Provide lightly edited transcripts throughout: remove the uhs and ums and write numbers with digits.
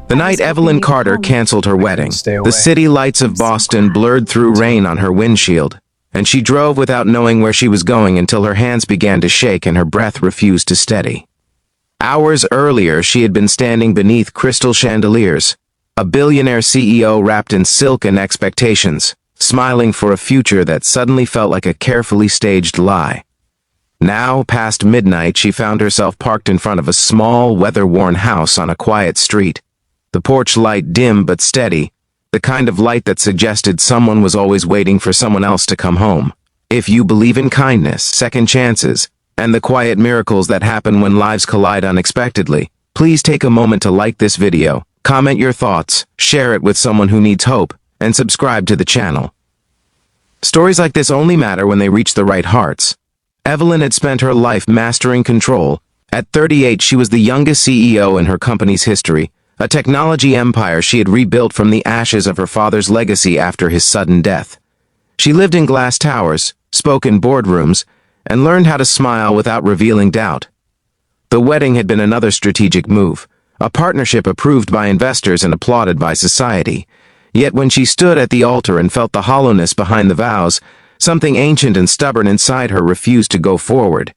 The night Evelyn Carter canceled her wedding, the city lights of Boston blurred through rain on her windshield, and she drove without knowing where she was going until her hands began to shake and her breath refused to steady. Hours earlier, she had been standing beneath crystal chandeliers, a billionaire CEO wrapped in silk and expectations, smiling for a future that suddenly felt like a carefully staged lie. Now, past midnight, she found herself parked in front of a small, weather-worn house on a quiet street. The porch light dim but steady, the kind of light that suggested someone was always waiting for someone else to come home. If you believe in kindness, second chances, and the quiet miracles that happen when lives collide unexpectedly, please take a moment to like this video, comment your thoughts, share it with someone who needs hope, and subscribe to the channel. Stories like this only matter when they reach the right hearts. Evelyn had spent her life mastering control. At 38, she was the youngest CEO in her company's history, a technology empire she had rebuilt from the ashes of her father's legacy after his sudden death. She lived in glass towers, spoke in boardrooms, and learned how to smile without revealing doubt. The wedding had been another strategic move, a partnership approved by investors and applauded by society. Yet when she stood at the altar and felt the hollowness behind the vows, something ancient and stubborn inside her refused to go forward.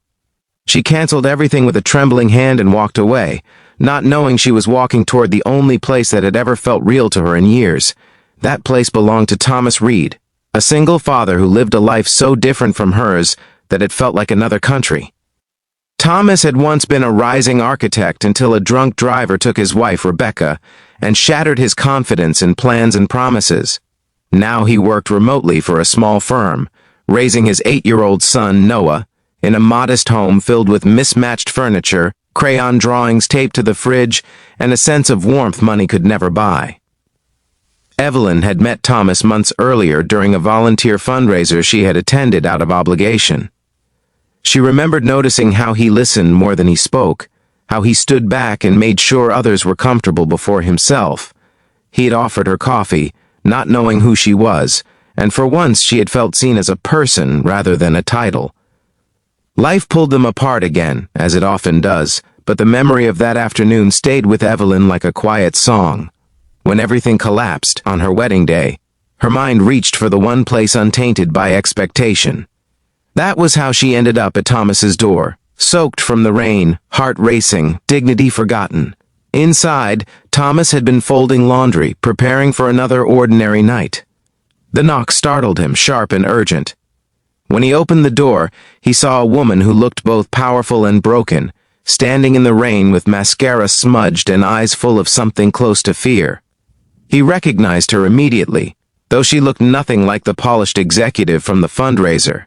She canceled everything with a trembling hand and walked away, not knowing she was walking toward the only place that had ever felt real to her in years. That place belonged to Thomas Reed, a single father who lived a life so different from hers that it felt like another country. Thomas had once been a rising architect until a drunk driver took his wife, Rebecca, and shattered his confidence in plans and promises. Now he worked remotely for a small firm, raising his 8-year-old son, Noah, in a modest home filled with mismatched furniture, crayon drawings taped to the fridge, and a sense of warmth money could never buy. Evelyn had met Thomas months earlier during a volunteer fundraiser she had attended out of obligation. She remembered noticing how he listened more than he spoke, how he stood back and made sure others were comfortable before himself. He had offered her coffee, not knowing who she was, and for once she had felt seen as a person rather than a title. Life pulled them apart again, as it often does, but the memory of that afternoon stayed with Evelyn like a quiet song. When everything collapsed on her wedding day, her mind reached for the one place untainted by expectation. That was how she ended up at Thomas's door, soaked from the rain, heart racing, dignity forgotten. Inside, Thomas had been folding laundry, preparing for another ordinary night. The knock startled him, sharp and urgent. When he opened the door, he saw a woman who looked both powerful and broken, standing in the rain with mascara smudged and eyes full of something close to fear. He recognized her immediately, though she looked nothing like the polished executive from the fundraiser.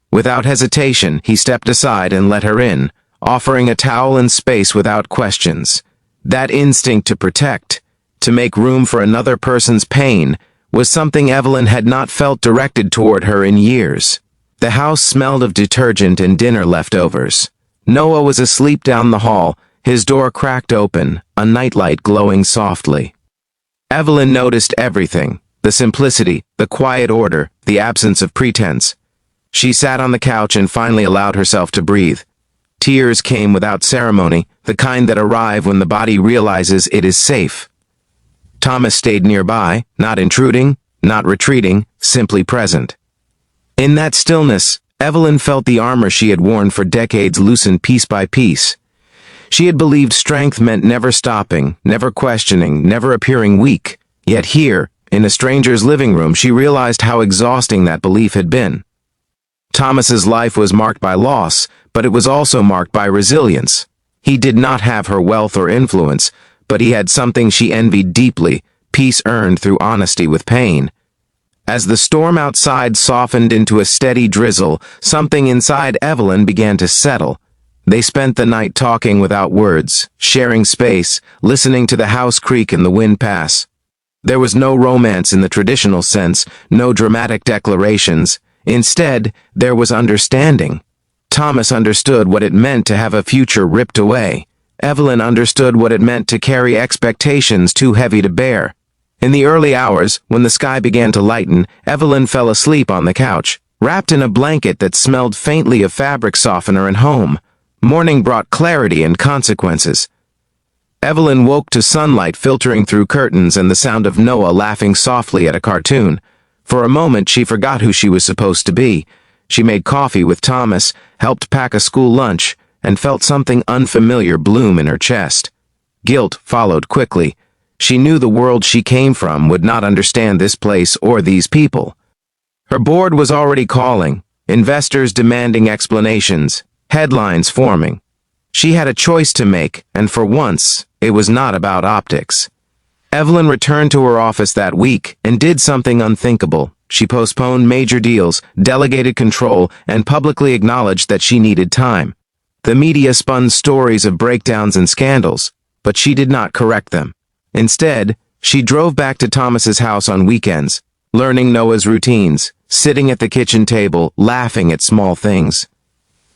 Without hesitation, he stepped aside and let her in, offering a towel and space without questions. That instinct to protect, to make room for another person's pain, was something Evelyn had not felt directed toward her in years. The house smelled of detergent and dinner leftovers. Noah was asleep down the hall, his door cracked open, a nightlight glowing softly. Evelyn noticed everything, the simplicity, the quiet order, the absence of pretense. She sat on the couch and finally allowed herself to breathe. Tears came without ceremony, the kind that arrive when the body realizes it is safe. Thomas stayed nearby, not intruding, not retreating, simply present. In that stillness, Evelyn felt the armor she had worn for decades loosen piece by piece. She had believed strength meant never stopping, never questioning, never appearing weak. Yet here, in a stranger's living room, she realized how exhausting that belief had been. Thomas's life was marked by loss, but it was also marked by resilience. He did not have her wealth or influence, but he had something she envied deeply, peace earned through honesty with pain. As the storm outside softened into a steady drizzle, something inside Evelyn began to settle. They spent the night talking without words, sharing space, listening to the house creak and the wind pass. There was no romance in the traditional sense, no dramatic declarations. Instead, there was understanding. Thomas understood what it meant to have a future ripped away. Evelyn understood what it meant to carry expectations too heavy to bear. In the early hours, when the sky began to lighten, Evelyn fell asleep on the couch, wrapped in a blanket that smelled faintly of fabric softener and home. Morning brought clarity and consequences. Evelyn woke to sunlight filtering through curtains and the sound of Noah laughing softly at a cartoon. For a moment, she forgot who she was supposed to be. She made coffee with Thomas, helped pack a school lunch, and felt something unfamiliar bloom in her chest. Guilt followed quickly. She knew the world she came from would not understand this place or these people. Her board was already calling, investors demanding explanations, headlines forming. She had a choice to make, and for once, it was not about optics. Evelyn returned to her office that week and did something unthinkable. She postponed major deals, delegated control, and publicly acknowledged that she needed time. The media spun stories of breakdowns and scandals, but she did not correct them. Instead, she drove back to Thomas's house on weekends, learning Noah's routines, sitting at the kitchen table, laughing at small things.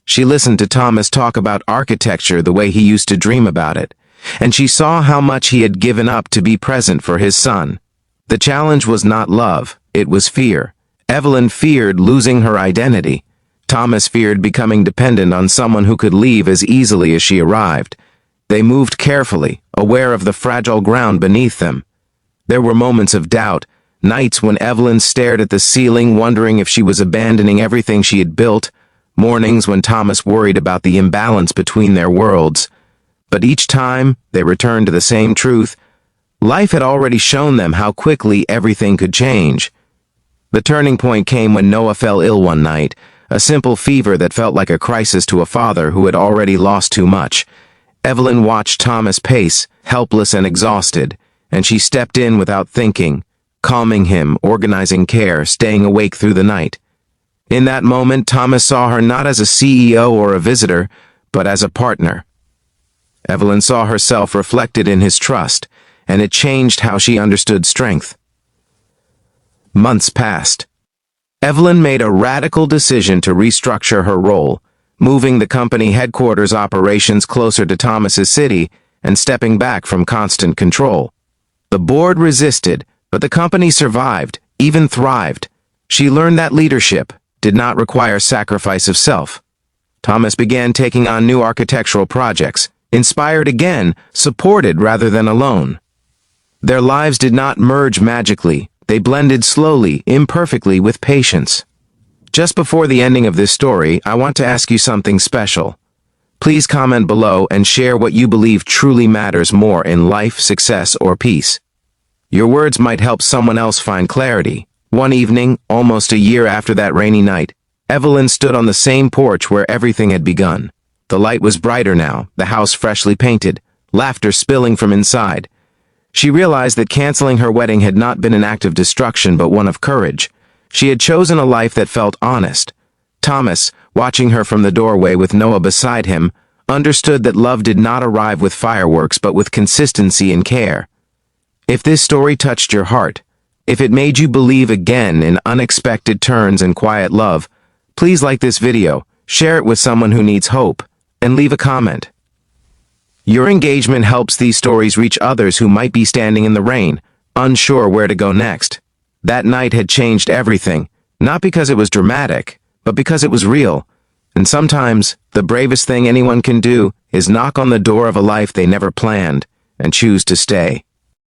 She listened to Thomas talk about architecture the way he used to dream about it, and she saw how much he had given up to be present for his son. The challenge was not love, it was fear. Evelyn feared losing her identity. Thomas feared becoming dependent on someone who could leave as easily as she arrived. They moved carefully, aware of the fragile ground beneath them. There were moments of doubt, nights when Evelyn stared at the ceiling wondering if she was abandoning everything she had built, mornings when Thomas worried about the imbalance between their worlds. But each time, they returned to the same truth. Life had already shown them how quickly everything could change. The turning point came when Noah fell ill one night, a simple fever that felt like a crisis to a father who had already lost too much. Evelyn watched Thomas pace, helpless and exhausted, and she stepped in without thinking, calming him, organizing care, staying awake through the night. In that moment, Thomas saw her not as a CEO or a visitor, but as a partner. Evelyn saw herself reflected in his trust, and it changed how she understood strength. Months passed. Evelyn made a radical decision to restructure her role, moving the company headquarters operations closer to Thomas's city and stepping back from constant control. The board resisted, but the company survived, even thrived. She learned that leadership did not require sacrifice of self. Thomas began taking on new architectural projects, inspired again, supported rather than alone. Their lives did not merge magically. They blended slowly, imperfectly, with patience. Just before the ending of this story, I want to ask you something special. Please comment below and share what you believe truly matters more in life, success, or peace. Your words might help someone else find clarity. One evening, almost a year after that rainy night, Evelyn stood on the same porch where everything had begun. The light was brighter now, the house freshly painted, laughter spilling from inside. She realized that canceling her wedding had not been an act of destruction but one of courage. She had chosen a life that felt honest. Thomas, watching her from the doorway with Noah beside him, understood that love did not arrive with fireworks but with consistency and care. If this story touched your heart, if it made you believe again in unexpected turns and quiet love, please like this video, share it with someone who needs hope, and leave a comment. Your engagement helps these stories reach others who might be standing in the rain, unsure where to go next. That night had changed everything, not because it was dramatic, but because it was real. And sometimes, the bravest thing anyone can do is knock on the door of a life they never planned and choose to stay.